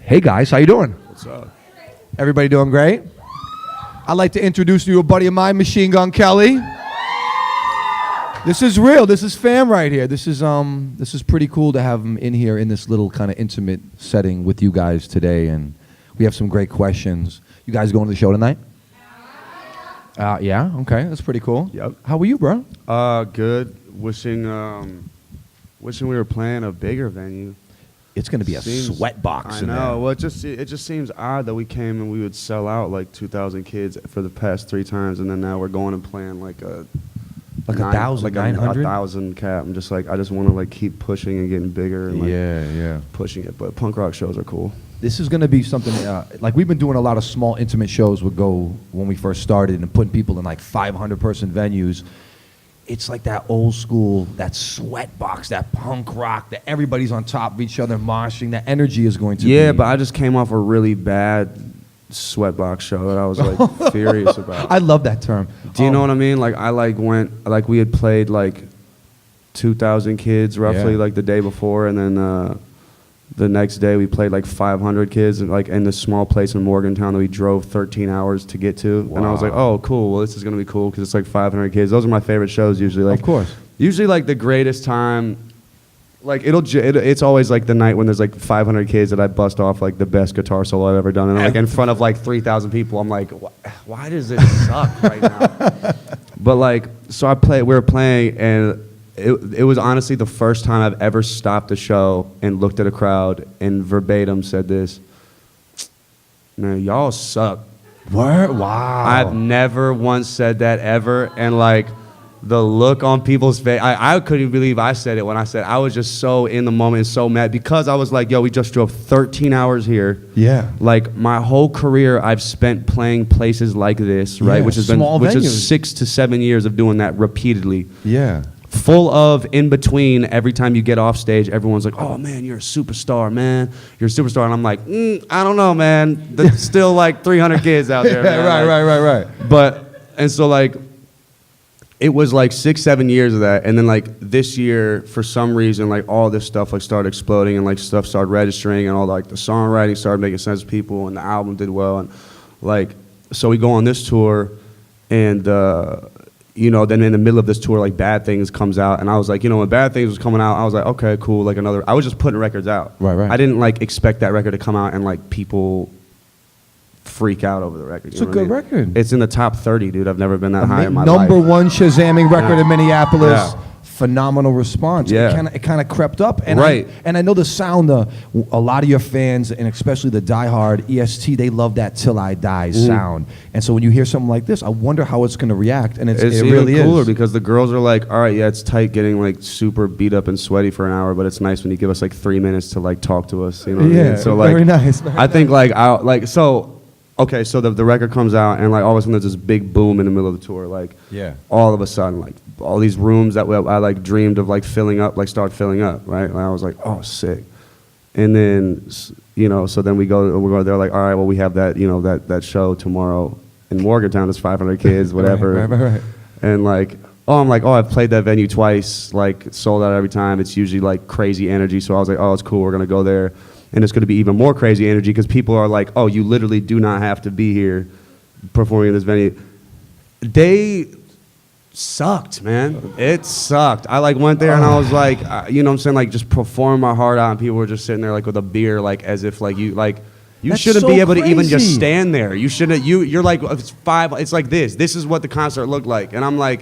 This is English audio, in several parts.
Hey guys, how you doing? What's up? Everybody doing great? I'd like to introduce you to a buddy of mine, Machine Gun Kelly. This is real. This is fam right here. This is pretty cool to have him in here in this little kind of intimate setting with you guys today, and we have some great questions. You guys going to the show tonight? Yeah. Okay, that's pretty cool. Yep. How were you, bro? Good. Wishing we were playing a bigger venue. It's going to be a sweat box. I know. Well, it just seems odd that we came and we would sell out like 2,000 kids for the past 3 times, and then now we're going and playing like a 1,000 cap. I'm just like, I just want to like keep pushing and getting bigger and like pushing it. But punk rock shows are cool. This is going to be something like we've been doing a lot of small intimate shows with Go when we first started and putting people in like 500-person venues. It's like that old school, that sweat box, that punk rock, that everybody's on top of each other moshing. That energy is going to be... Yeah, but I just came off a really bad sweat box show that I was like furious about. I love that term. Do you know what I mean? Like we had played like 2,000 kids roughly like the day before, and then the next day we played like 500 kids like in this small place in Morgantown that we drove 13 hours to get to. Wow. And I was like, oh, cool. Well, this is going to be cool because it's like 500 kids. Those are my favorite shows usually. Like, of course. Usually like the greatest time, like it's always like the night when there's like 500 kids that I bust off like the best guitar solo I've ever done. And like in front of like 3,000 people, I'm like, why does it suck right now? But like, so we were playing, and it was honestly the first time I've ever stopped a show and looked at a crowd and verbatim said this: man, y'all suck. What? Wow. I've never once said that ever, and like the look on people's face, I couldn't believe I said it when I said I was just so in the moment and so mad because I was like, yo, we just drove 13 hours here. Yeah. Like my whole career I've spent playing places like this, right? Which is 6 to 7 years of doing that repeatedly. Yeah. Full of in between, every time you get off stage, everyone's like, oh man, you're a superstar, man. You're a superstar. And I'm like, I don't know, man. There's still like 300 kids out there, man. Right. But, and so like, it was like 6, 7 years of that. And then like this year, for some reason, like all this stuff like started exploding and like stuff started registering and all like the songwriting started making sense to people and the album did well. And like, so we go on this tour and, you know, then in the middle of this tour, like Bad Things comes out, and I was like, you know, when Bad Things was coming out, I was like, okay, cool, like I was just putting records out. Right. I didn't like expect that record to come out and like people freak out over the record. It's a good record. It's in the top 30, dude. I've never been that high in my life. Number 1 Shazamming record in Minneapolis. Yeah. Phenomenal response. Yeah. It kind of crept up. And right. I know the sound, a lot of your fans, and especially the diehard EST, they love that Till I Die sound. And so when you hear something like this, I wonder how it's going to react. And it really even cooler is. Because the girls are like, all right, yeah, it's tight getting like super beat up and sweaty for an hour, but it's nice when you give us like 3 minutes to like talk to us. You know what I mean? So like, very nice. I think like, okay, so the record comes out, and like all of a sudden there's this big boom in the middle of the tour. Like, all of a sudden, like all these rooms that I like dreamed of like filling up, like start filling up, right? And I was like, oh, sick. And then, you know, so then we're going there like, all right, well, we have that, you know, that show tomorrow in Morgantown. There's 500 kids, whatever. Right. And like, I've played that venue twice, like sold out every time. It's usually like crazy energy. So I was like, oh, it's cool. We're gonna go there. And it's going to be even more crazy energy because people are like, oh, you literally do not have to be here performing in this venue. They sucked, man. It sucked. I like went there and I was like, you know what I'm saying, like just perform my heart out, and people were just sitting there like with a beer, like as if like you shouldn't be able to even just stand there. You shouldn't. You're like it's like this. This is what the concert looked like, and I'm like,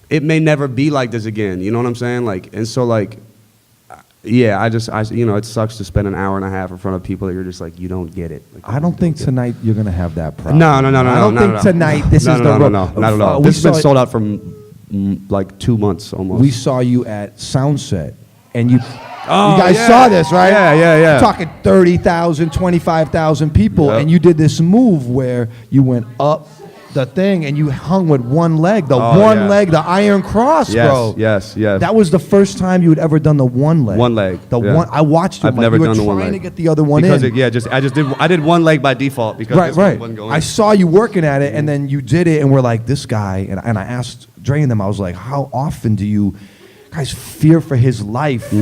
it may never be like this again. You know what I'm saying? Like, and so like. Yeah, you know, it sucks to spend an hour and a half in front of people that you're just like, you don't get it. Like, I don't think tonight you're going to have that problem. No. I don't think tonight this is the... No, not at all. This has been sold out for like 2 months almost. We saw you at Soundset, and you guys saw this, right? Yeah. You're talking 30,000, 25,000 people, and you did this move where you went up the thing and you hung with one leg, the Iron Cross, bro. Yes. That was the first time you had ever done the one leg. One leg. I watched you. I've never done the one leg. Trying to get the other one because in. I did one leg by default because this one wasn't going. I saw you working at it, and then you did it, and we're like, this guy, and I asked Dre and them, I was like, how often do you guy's fear for his life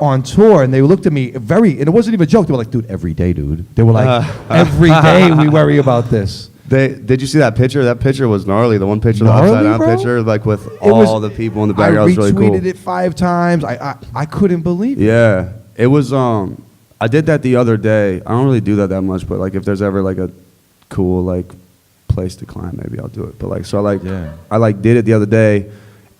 on tour. And they looked at me and it wasn't even a joke. They were like, dude, every day, dude. They were like, every day we worry about this. Did you see that picture? That picture was gnarly. The one picture, Gnarly, the upside down bro? picture, like with all the people in the background. I was really cool. retweeted it 5 times. I couldn't believe it. Yeah, it was. I did that the other day. I don't really do that much, but like if there's ever like a cool like place to climb, maybe I'll do it. But like I did it the other day,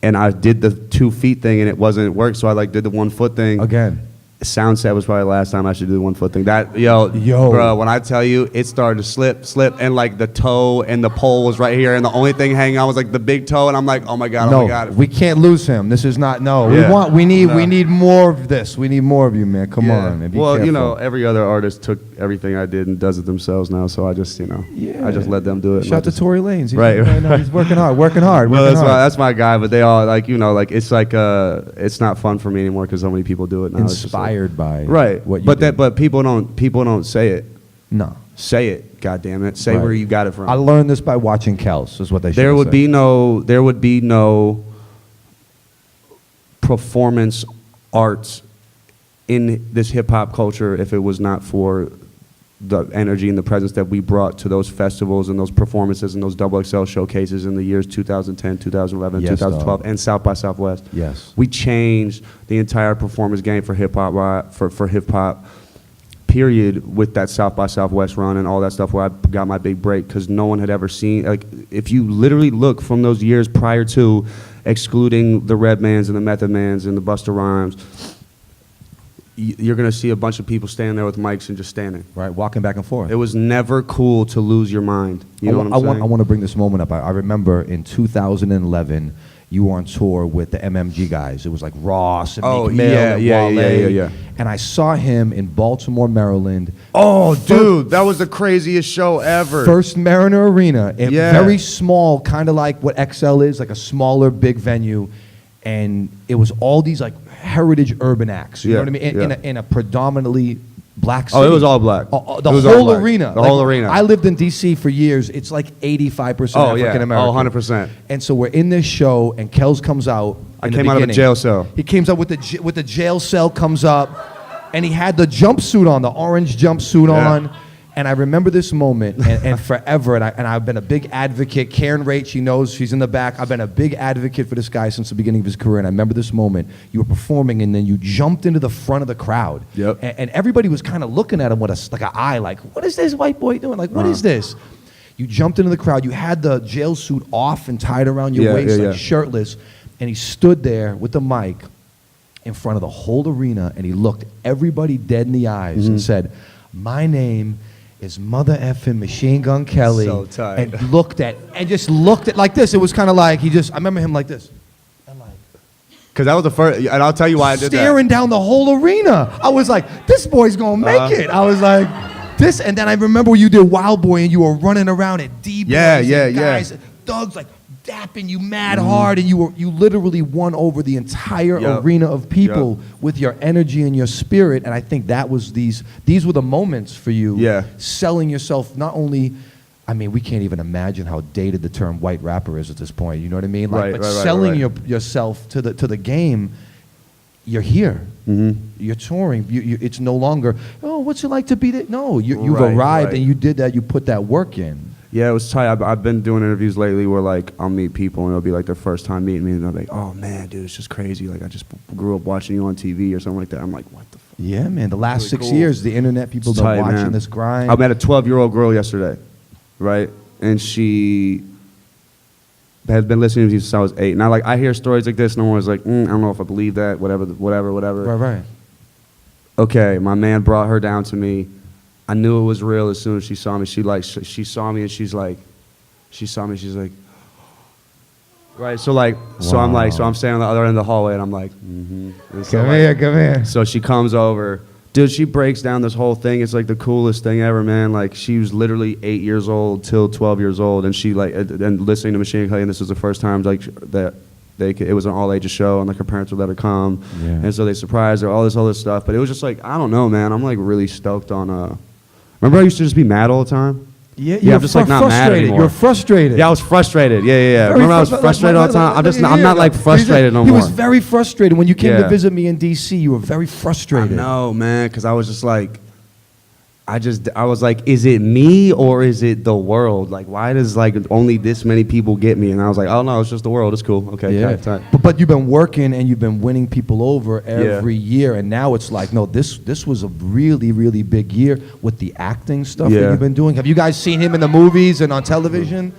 and I did the 2 feet thing, and it wasn't work. So I did the 1 foot thing Again. Sound set was probably the last time I should do the 1 foot thing. That yo, bro, when I tell you it started to slip, and like the toe and the pole was right here, and the only thing hanging on was like the big toe, and I'm like, oh my god, we can't lose him. This is not Yeah. We need more of this. We need more of you, man. Come on, man. Be well, careful. you know, every other artist took everything I did and does it themselves now, so I just, I just let them do it. Shout out to Tory Lanez. He's working hard. Well, that's my guy, but they all like, it's like it's not fun for me anymore because so many people do it now. Inspired by right. what you but did. But people don't say it. No. Say it, God damn it. Say Right. where you got it from. I learned this by watching Kells, is what they should There would be no performance arts in this hip hop culture if it was not for the energy and the presence that we brought to those festivals and those performances and those XXL showcases in the years 2010, 2011, Yes, 2012, dog. and South by Southwest. Yes. We changed the entire performance game for hip hop, for hip hop, period, with that South by Southwest run and all that stuff where I got my big break because no one had ever seen, like, if you literally look from those years prior to, excluding the Redmans and the Method Mans and the Busta Rhymes, you're going to see a bunch of people standing there with mics and just standing. Right, walking back and forth. It was never cool to lose your mind. You know what I'm saying? I want to bring this moment up. I remember in 2011, you were on tour with the MMG guys. It was like Ross and Meek Mill and Wale. Yeah. And I saw him in Baltimore, Maryland. Oh, dude, that was the craziest show ever. First Mariner Arena. Yeah. Very small, kind of like what XL is, like a smaller, big venue. And it was all these like heritage urban acts. You know what I mean? In a predominantly black city. Oh, it was all black. The It was all whole black. arena. The whole arena. I lived in D.C. for years. It's like 85% African American. Oh, 100%. And so we're in this show, and Kells comes out. I came out of a jail cell. He comes up with the jail cell, comes up, and he had the jumpsuit on, the orange jumpsuit on. And I remember this moment, and forever, and I've been a big advocate. Karen Raitt, she knows, she's in the back. I've been a big advocate for this guy since the beginning of his career, and I remember this moment. You were performing, and then you jumped into the front of the crowd. Yep. And everybody was kind of looking at him with like an eye, like, what is this white boy doing? Like, what is this? You jumped into the crowd. You had the jail suit off and tied around your waist, like shirtless, and he stood there with the mic in front of the whole arena, and he looked everybody dead in the eyes and said, my name is Mother Effin' Machine Gun Kelly. So tight. And just looked at like this. It was kind of like I remember him like this. Because that was the first, and I'll tell you why I did that. Staring down the whole arena. I was like, this boy's gonna make it. I was like, this, and then I remember when you did Wild Boy and you were running around at D-Boys and guys, thugs like dapping you mad hard, and you literally won over the entire arena of people with your energy and your spirit. And I think that was these were the moments for you selling yourself. Not only, I mean, we can't even imagine how dated the term white rapper is at this point. You know what I mean? Like, selling yourself to the game. You're here. You're touring. It's no longer, oh, what's it like to be there? No, you've arrived and you did that. You put that work in. Yeah, it was tight. I've been doing interviews lately where like I'll meet people and it'll be like their first time meeting me and they'll be like, oh man, dude, it's just crazy. Like I just grew up watching you on TV or something like that. I'm like, what the fuck? Yeah, man. The last Really 6 cool. years, the internet, people It's are tight, watching man. this grind. I met a 12-year-old girl yesterday, right? And she has been listening to me since I was 8. And I hear stories like this and I'm always like, I don't know if I believe that, whatever. Right. Okay, my man brought her down to me. I knew it was real as soon as she saw me. She saw me and she's like, right. So I'm standing on the other end of the hallway and I'm like, Come here. So she comes over. Dude, she breaks down this whole thing. It's like the coolest thing ever, man. Like she was literally 8 years old till 12 years old, and she and listening to Machine Gun Kelly, and this was the first time that it was an all ages show, and like her parents would let her come, and so they surprised her, all this other stuff. But it was just like, I don't know, man. I'm like really stoked on. Remember I used to just be mad all the time. Yeah, I'm just like not mad anymore. You're frustrated. Yeah, I was frustrated. Yeah. Remember I was frustrated all the time? I'm not like frustrated no more. He was very frustrated when you came to Yeah. visit me in DC. You were very frustrated. I know, man, because I was just like, I was like, is it me or is it the world? Like, why does like only this many people get me? And I was like, oh no, it's just the world. It's cool. Okay, Yeah. tight. But you've been working and you've been winning people over every year, and now it's like, no, this was a really, really big year with the acting stuff that you've been doing. Have you guys seen him in the movies and on television?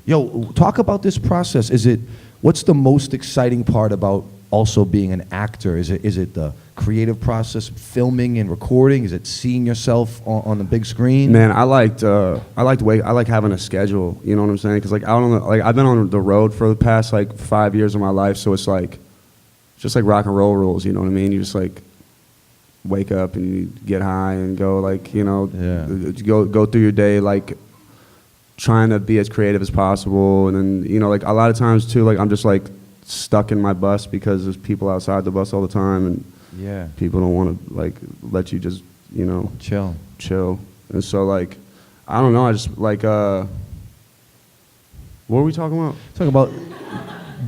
Yo, talk about this process. What's the most exciting part about also being an actor? Is it the creative process, filming and recording? Is it seeing yourself on the big screen? Man, I like having a schedule. You know what I'm saying? Because like I've been on the road for the past like 5 years of my life, so it's like just like rock and roll rules. You know what I mean? You just like wake up and you get high and go like go through your day like trying to be as creative as possible, and then like a lot of times too like I'm just like stuck in my bus because there's people outside the bus all the time and people don't want to like let you just chill. And so like I don't know, I just like what were we talking about? Talking about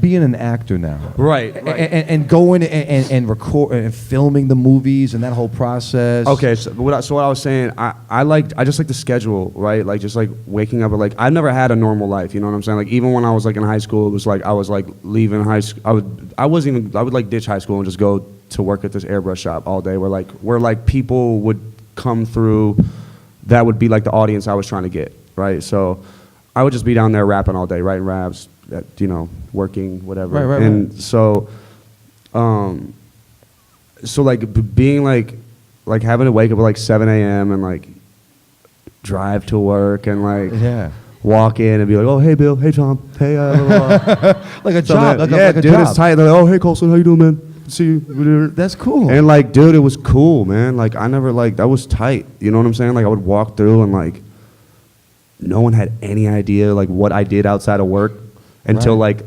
being an actor now, right. And going and record and filming the movies and that whole process. Okay, so what I was saying, I just like the schedule, right? Like just like waking up at like I've never had a normal life, you know what I'm saying? Like even when I was like in high school, it was like I was like leaving high school. I would like ditch high school and just go to work at this airbrush shop all day, where like people would come through, that would be like the audience I was trying to get, right? So I would just be down there rapping all day, writing raps, working, whatever. Right. And so, so like being like having to wake up at like 7 a.m. and like drive to work and like walk in and be like, oh, hey, Bill, hey, Tom, hey, like a job. Like a dude, job. it's tight. They're like, oh, hey, Colson, how you doing, man? See you. That's cool. And like, dude, it was cool, man. Like I never like, that was tight. You know what I'm saying? Like I would walk through and like, no one had any idea like what I did outside of work until like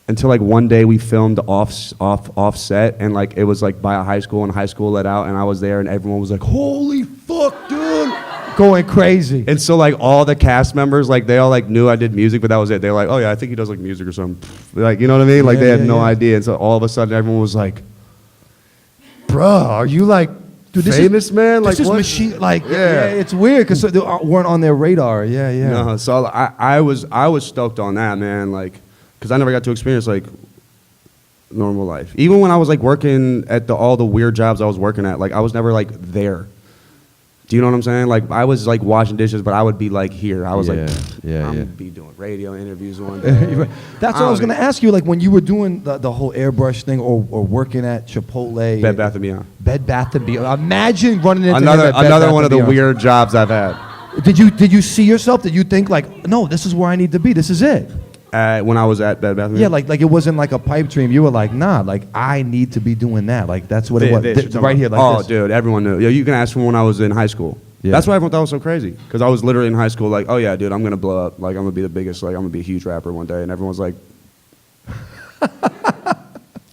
one day we filmed off set, and like it was like by a high school, and high school let out, and I was there and everyone was like, holy fuck, dude, going crazy. And so like all the cast members, like they all like knew I did music, but that was it. They were like, oh yeah, I think he does like music or something, like, you know what I mean? Like they had no idea. And so all of a sudden everyone was like, bruh, are you like dude, famous, man? Like, this is what? machine. Like, it's weird because they weren't on their radar. No, so I was stoked on that, man. Like, because I never got to experience like normal life. Even when I was like working at all the weird jobs I was working at, like I was never like there. Do you know what I'm saying? Like I was like washing dishes, but I would be like here. I was I'm gonna be doing radio interviews one day. That's what I was gonna ask you. Like when you were doing the whole airbrush thing, or working at Chipotle, Bed Bath & Beyond. Bed Bath & Beyond. Imagine running into another one of the weird jobs I've had. Did you see yourself? Did you think like, no, this is where I need to be? This is it. When I was at Bed Bath & Beyond? Yeah, like it wasn't like a pipe dream. You were like, nah, like I need to be doing that. Like that's what it was. Right here, like this. Dude, everyone knew. You can ask from when I was in high school. Yeah. That's why everyone thought it was so crazy. Because I was literally in high school like, oh yeah, dude, I'm going to blow up. Like I'm going to be the biggest, like I'm going to be a huge rapper one day. And everyone's like...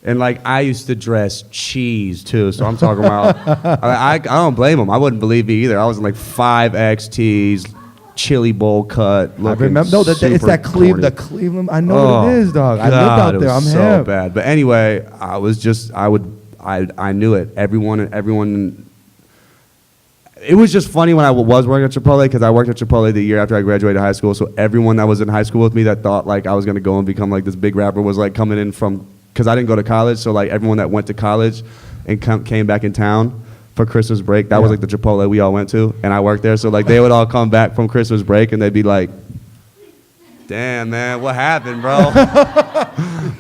And like I used to dress cheese too. So I'm talking about... I don't blame them. I wouldn't believe me either. I was in like 5X tees, chili bowl cut. I remember. No, it's that Cleveland. I know what it is, dog. I lived out there. I'm so hip. bad. But anyway, I knew it. Everyone. It was just funny when I was working at Chipotle, because I worked at Chipotle the year after I graduated high school. So everyone that was in high school with me that thought like I was gonna go and become like this big rapper was like coming in from, because I didn't go to college. So like everyone that went to college and came back in town for Christmas break, that was like the Chipotle we all went to, and I worked there. So like they would all come back from Christmas break and they'd be like, damn, man, what happened, bro?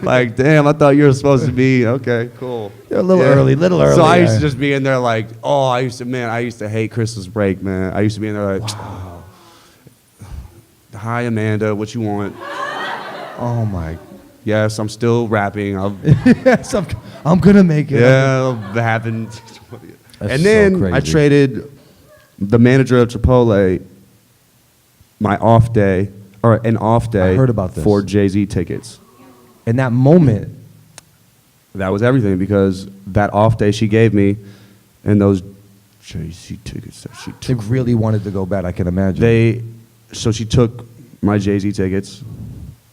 Like, damn, I thought you were supposed to be, okay, cool. You're a little early. So I used to just be in there like, oh, I used to hate Christmas break, man. I used to be in there like, oh, hi, Amanda, what you want? Oh, my. Yes, I'm still rapping. Yes, I'm going to make it. Yeah, it happened. And then so I traded the manager of Chipotle an off day I heard about this. for Jay-Z tickets. In that moment, that was everything, because that off day she gave me, and those Jay-Z tickets that she They took. really wanted to go bad, I can imagine. So she took my Jay-Z tickets,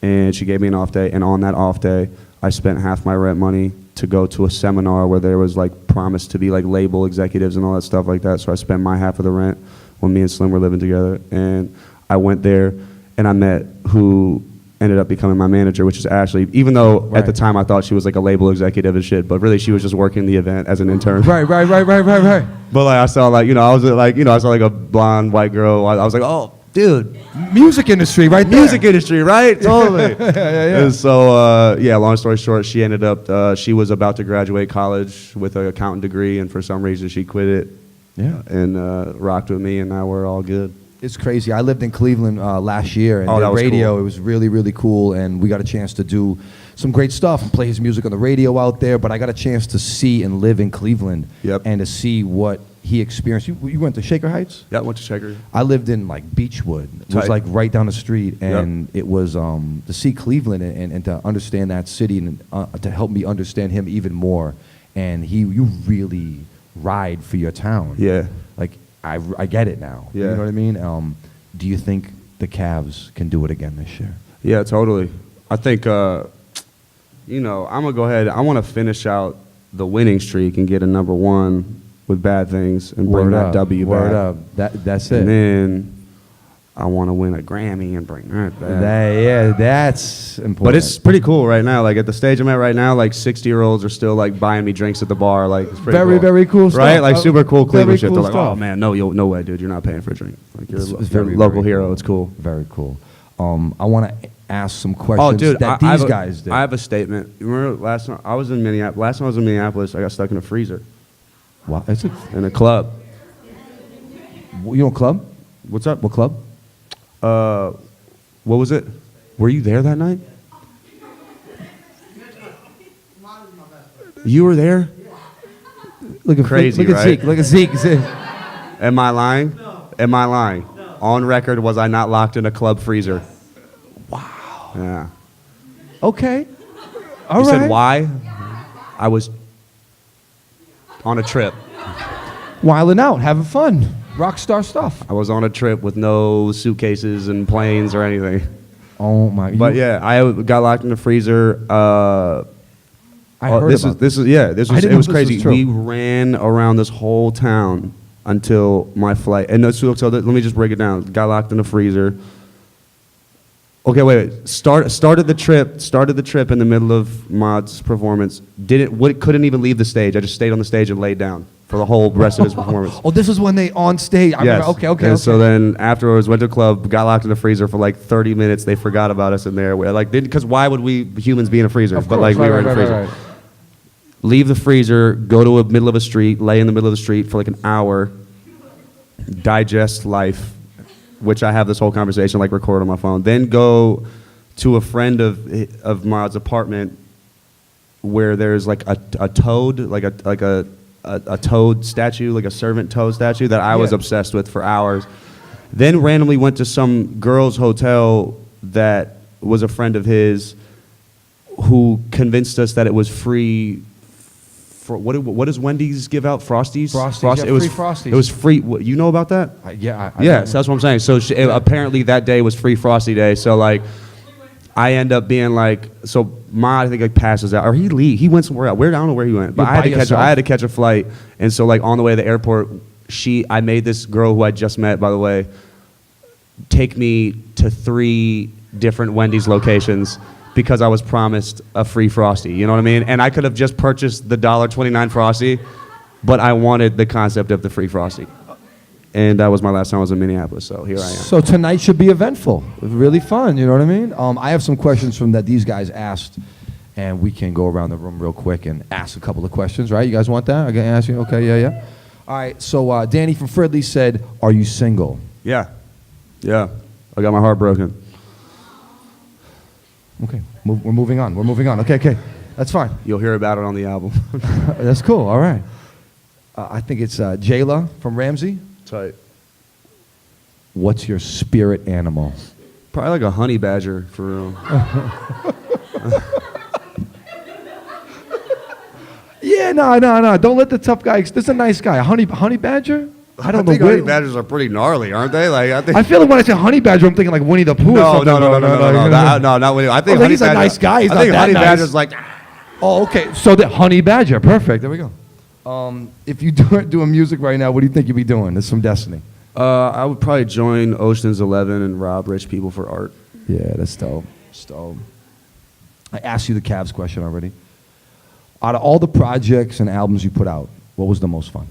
and she gave me an off day. And on that off day, I spent half my rent money to go to a seminar where there was like promised to be like label executives and all that stuff like that. So I spent my half of the rent when me and Slim were living together. And I went there, and I met who ended up becoming my manager, which is Ashley. Even though at the time I thought she was like a label executive and shit, but really she was just working the event as an intern. Right. But like I saw like, I was like, I saw like a blonde white girl. I was like, oh, dude, Music industry, right there. music industry, right? Totally. yeah. And so, long story short, she ended up, she was about to graduate college with an accountant degree, and for some reason she quit it. Yeah. And rocked with me, and now we're all good. It's crazy. I lived in Cleveland last year, and that was radio, cool. it was really, really cool, and we got a chance to do some great stuff and play his music on the radio out there, but I got a chance to see and live in Cleveland. Yep. And to see what he experienced. You went to Shaker Heights? Yeah, I went to Shaker. I lived in like Beechwood. It was Tight. like right down the street, and it was to see Cleveland and to understand that city and to help me understand him even more. And you really ride for your town. Yeah. Like I get it now. Yeah. You know what I mean? Do you think the Cavs can do it again this year? Yeah, totally. I think, I'm going to go ahead. I want to finish out the winning streak and get a number one with Bad Things and bring that W Word back. up. That's it. And then I want to win a Grammy and bring that back. That's important. But it's pretty cool right now. Like at the stage I'm at right now, like 60-year-olds are still like buying me drinks at the bar. Like it's pretty very, cool. very cool stuff. Right? Like super cool Cleveland Very shit. cool They're like, stuff. oh man, no way, dude. You're not paying for a drink. Like you're, It's you're very, a local very hero. cool. It's cool. Very cool. I want to ask some questions Oh, dude, that I these have guys did. I have a statement. You remember last time I was in Minneapolis? Last time I was in Minneapolis, I got stuck in a freezer Wow, is it? in a club. You know club? What's up? What club? What was it? Were you there that night? You were there? Look at Crazy, Look at right? Zeke. Look at Zeke. Am I lying? No. Am I lying? No. On record, was I not locked in a club freezer? Wow. Yeah. Okay. All You right. said why? I was on a trip. Wilding out, having fun, rock star stuff. I was on a trip with no suitcases and planes or anything. Oh my! But yeah, I got locked in the freezer. I heard this about is I didn't it know was this crazy. was true. We ran around this whole town until my flight. And so let me just break it down. Got locked in the freezer. Okay, wait. Started the trip in the middle of Mod's performance. Couldn't even leave the stage. I just stayed on the stage and laid down for the whole rest of his performance. Oh, this is when they on stage. I Yes. remember. Okay. And so then afterwards, went to a club, got locked in the freezer for like 30 minutes. They forgot about us in there. Because why would we humans be in a freezer? Of But course, like we were in a right, freezer. right. Leave the freezer, go to a middle of a street, lay in the middle of the street for like an hour, digest life, which I have this whole conversation like record on my phone. Then go to a friend of Maud's apartment where there's like a toad, like a toad statue, like a servant toad statue that I was obsessed with for hours. Then randomly went to some girl's hotel that was a friend of his who convinced us that it was free. What does Wendy's give out? Frosties? Frosties, yeah, it was free Frosties. It was free. You know about that? Yeah. Yes, that's what I'm saying. So apparently that day was free Frosty day. So like, I end up being like, so Ma I think like passes out, or he went somewhere else. I don't know where he went, but I had to catch a flight, and so like on the way to the airport, I made this girl who I just met, by the way, take me to 3 different Wendy's locations because I was promised a free Frosty. You know what I mean? And I could have just purchased the $1.29 Frosty, but I wanted the concept of the free Frosty. And that was my last time I was in Minneapolis, so here I am. So tonight should be eventful, really fun. You know what I mean? I have some questions that these guys asked, and we can go around the room real quick and ask a couple of questions. Right? You guys want that? I can ask you. Okay, yeah. All right. So Danny from Fridley said, "Are you single?" Yeah. I got my heart broken. Okay. We're moving on. Okay. That's fine. You'll hear about it on the album. That's cool. All right. I think it's Jayla from Ramsey. Tight. What's your spirit animal? Probably like a honey badger, for real. Yeah, Yeah, no. Don't let the tough guy. This is a nice guy. A honey badger. I don't know. think honey badgers are pretty gnarly, aren't they? Like I feel like when I say honey badger, I'm thinking like Winnie the Pooh or something. No, not Winnie. I think honey he's a badger, nice guy. He's I not think that honey nice. badger's like. Oh, okay. So the honey badger, perfect. There we go. If you doing music right now, what do you think you'd be doing? This is from Destiny. I would probably join Ocean's 11 and rob rich people for art. Yeah, that's dope. That's dope. I asked you the Cavs question already. Out of all the projects and albums you put out, what was the most fun?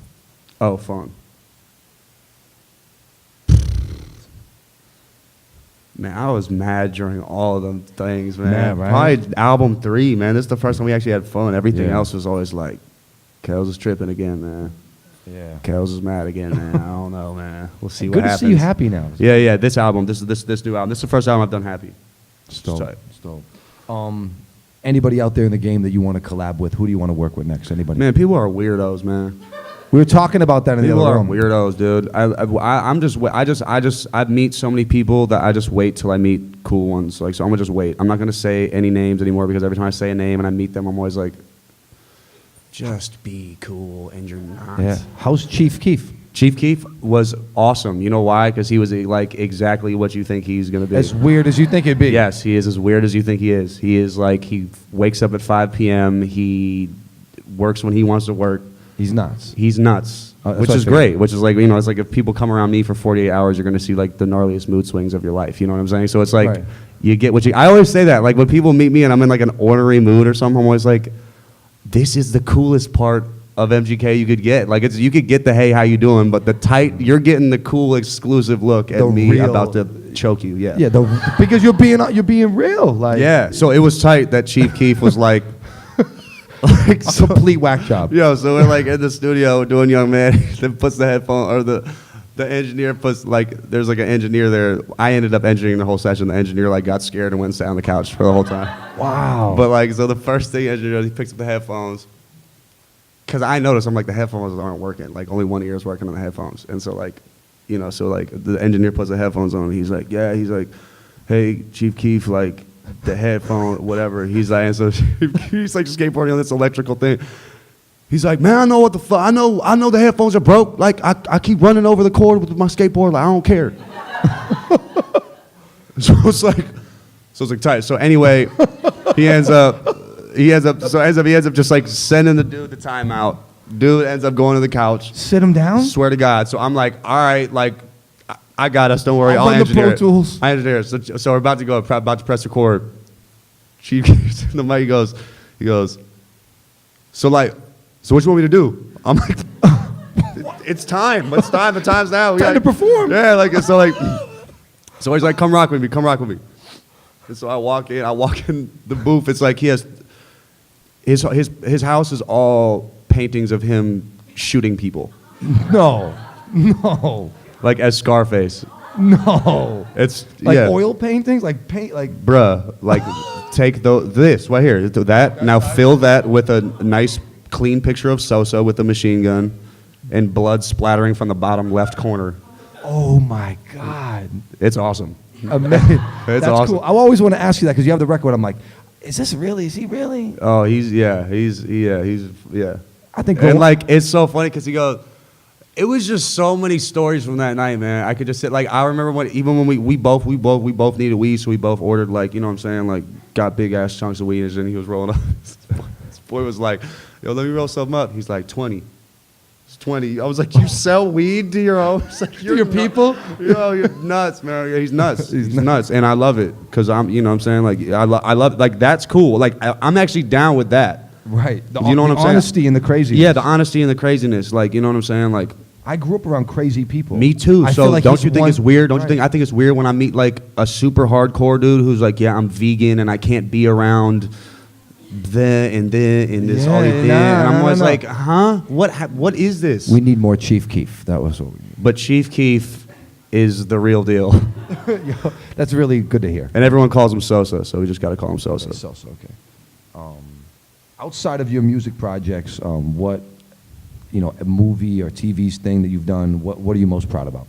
Oh, fun. Man, I was mad during all of them things, man. Yeah, right? Probably album 3, man. This is the first time we actually had fun. Everything Yeah. else was always like, Kells is tripping again, man. Yeah. Kells is mad again, man. I don't know, man. We'll see what Good happens. to see you happy now. Yeah. This album, this new album. This is the first album I've done happy. It's dope. tight. It's dope. Anybody out there in the game that you want to collab with? Who do you want to work with next? Anybody? Man, people are weirdos, man. We were talking about that in People the other are room. weirdos, dude. I meet so many people that I just wait till I meet cool ones. Like, so I'm gonna just wait. I'm not gonna say any names anymore because every time I say a name and I meet them, I'm always like, just be cool, and you're not. Yeah. How's Chief Keef? Chief Keef was awesome. You know why? Because he was like exactly what you think he's gonna be. As weird as you think it'd be. Yes, he is as weird as you think he is. He is like, he wakes up at 5 p.m. He works when he wants to work. He's nuts. He's nuts, That's which what I is figured. great. Which is like, you know, it's like if people come around me for 48 hours, you're going to see like the gnarliest mood swings of your life. You know what I'm saying? So it's like, Right. you get what you. I always say that. Like when people meet me and I'm in like an ornery mood or something, I'm always like, this is the coolest part of MGK you could get. Like you could get the hey, how you doing, but the tight, you're getting the cool exclusive look at The me real- about to choke you. Yeah. Yeah, because you're being real. Like Yeah. So it was tight that Chief Keef was like. a complete whack job. Yo, so we're like in the studio doing Young Man. Then puts the headphone, or the engineer puts like, there's like an engineer there. I ended up engineering the whole session. The engineer like got scared and went and sat on the couch for the whole time. Wow. But like, so the first thing engineer does, he picks up the headphones. Cause I noticed, I'm like, the headphones aren't working. Like only one ear is working on the headphones. And so like, you know, so like the engineer puts the headphones on and he's like, yeah, he's like, hey, Chief Keef, like, the headphone, whatever. He's like, and so he's like skateboarding on this electrical thing. He's like, man, I know what the fuck. I know the headphones are broke. Like I keep running over the cord with my skateboard. Like I don't care. so it's like tight. So anyway, he ends up just like sending the dude the timeout. Dude ends up going to the couch. Sit him down? Swear to God. So I'm like, all right, like. I got us. Don't worry. I'll run the engineer Pro it. Tools. I engineer it. So we're about to go. About to press record. Chief keeps the mic. He goes. So like, so what you want me to do? I'm like, it's time. It's time. The time's now. Time to perform. Yeah. Like so. Like, so he's like, come rock with me. Come rock with me. And so I walk in the booth. It's like he has his house is all paintings of him shooting people. No. Like as Scarface. No. It's Like yeah. oil paintings? Like paint like Bruh, like take this right here, do that. Now fill that with a nice clean picture of Sosa with a machine gun and blood splattering from the bottom left corner. oh my God. It's awesome. Amazing. That's awesome. cool. I always want to ask you that because you have the record. I'm like, is this really? Is he really? Oh, he's yeah. I think And like it's so funny because he goes, it was just so many stories from that night, man. I could just sit like I remember when we both needed weed, so we both ordered like, you know what I'm saying, like got big ass chunks of weed, and then he was rolling up. This boy was like, yo, let me roll something up. He's like 20. It's 20. I was like, you sell weed to your own? Like, to your people? Yo, you're nuts, man. Yeah, he's nuts. He's nuts, and I love it because I'm, you know what I'm saying, like I love like that's cool. Like I'm actually down with that. Right. You know what I'm saying? Honesty and the craziness. Yeah, the honesty and the craziness. Like, you know what I'm saying? Like, I grew up around crazy people. me too. I So feel like don't he's you think one- it's weird? Don't you Right. think? I think it's weird when I meet like a super hardcore dude who's like, yeah, I'm vegan and I can't be around and this all Yeah, these nah, and I'm nah, always nah. like, huh? What is this? We need more Chief Keef. That was what we need. But Chief Keef is the real deal, Yo, that's really good to hear. and everyone calls him Sosa, so we just got to call him Sosa. Okay. Outside of your music projects, what, a movie or TV's thing that you've done, what are you most proud about?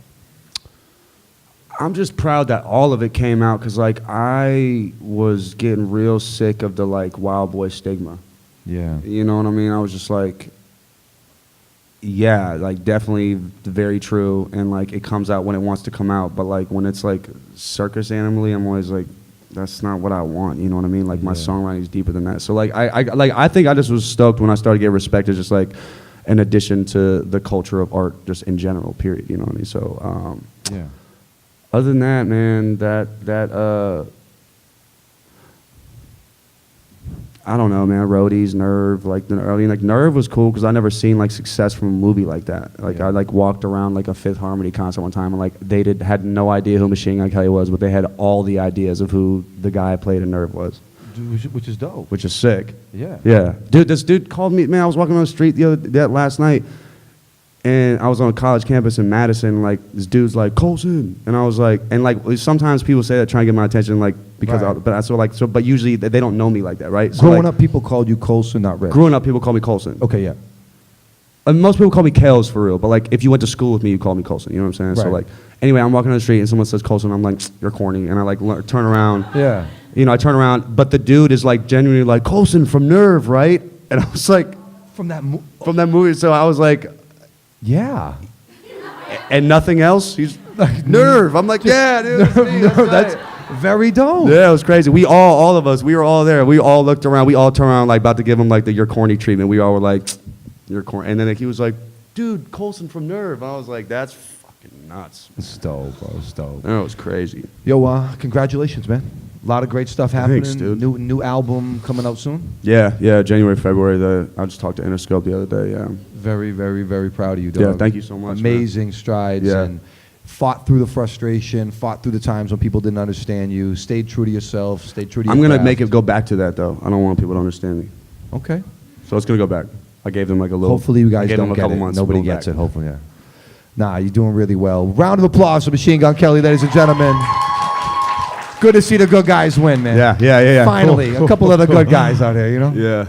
I'm just proud that all of it came out because, like, I was getting real sick of the, like, wild boy stigma. Yeah. You know what I mean? I was just like, yeah, like definitely very true, and like it comes out when it wants to come out. But like when it's like circus animally, I'm always like, that's not what I want. You know what I mean? Like my songwriting is deeper than that. So like I think I just was stoked when I started getting respect as just like an addition to the culture of art, just in general. Period. You know what I mean? So Yeah. other than that, man, I don't know, man. Roadies, Nerve, like the early, like Nerve was cool because I never seen like success from a movie like that. Like I like walked around like a Fifth Harmony concert one time and like they had no idea who Machine Gun Kelly was, but they had all the ideas of who the guy I played in Nerve was. Which is dope. Which is sick. Yeah. Yeah, dude. This dude called me. Man, I was walking on the street that last night, and I was on a college campus in Madison. And, like this dude's like Colson, and I was like, and like sometimes people say that trying to get my attention, like because, Right. but I so like so, but usually they don't know me like that, right? So, Growing like, up, people called you Colson, not Rich. growing up, people call me Colson. Okay, yeah. And most people call me Kells for real, but like if you went to school with me, you call me Colson. You know what I'm saying? So Right. like, anyway, I'm walking on the street and someone says Colson, I'm like, you're corny, and I like turn around. Yeah. You know, I turn around, but the dude is like genuinely like Colson from Nerve, right? And I was like, From that from that movie. So I was like, Yeah. and nothing else. He's like Nerve. I'm like, yeah, dude. That's me, That's right. very dope. Yeah, it was crazy. All of us, we were all there. We all looked around. We all turned around like about to give him like the "you're corny" treatment. We all were like, "You're corny," and then like, he was like, "Dude, Colson from Nerve." I was like, "That's fucking nuts." It's dope, bro. It's dope. That was crazy. Yo, congratulations, man. A lot of great stuff happening. Thanks, dude. New album coming out soon. Yeah, January, February. I just talked to Interscope the other day. Yeah. Very, very, very proud of you, dog. Yeah, thank you so much, man. Amazing strides Yeah. and fought through the frustration, fought through the times when people didn't understand you, stayed true to yourself, stayed true to your I'm gonna craft. make it go back to that though. I don't want people to understand me, Okay. so it's gonna go back. I gave them like a little. Hopefully you I guys gave don't them a get couple it. months. Nobody to go gets back. it, hopefully, yeah. Nah, you're doing really well. Round of applause for Machine Gun Kelly, ladies and gentlemen. Good to see the good guys win, man. Yeah. Finally, Cool. a couple of the good guys out here, you know? Yeah.